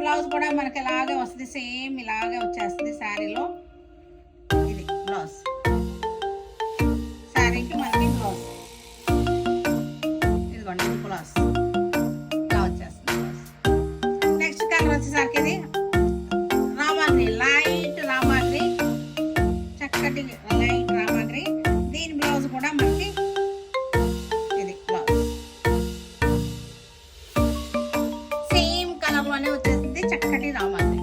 Blouse కూడా మనకి ఇలాగే వస్తుంది, సేమ్ ఇలాగే వచ్చేస్తుంది శారీలో. ఇది బ్లౌజ్, శారీకి మనకి బ్లౌజ్. ఇదిగోండి ఇది బ్లౌజ్, ఇలా వచ్చేస్తుంది బ్లౌజ్. నెక్స్ట్ కలర్ వచ్చేసరికి ఇది రామాగ్రి, లైట్ రామాగ్రి, చక్కటి లైట్ రామాగ్రి. దీని బ్లౌజ్ కూడా మనకి ఇది బ్లౌజ్ సేమ్ కలర్ లోనే వచ్చేసింది, చక్కటి రామాగ్రి.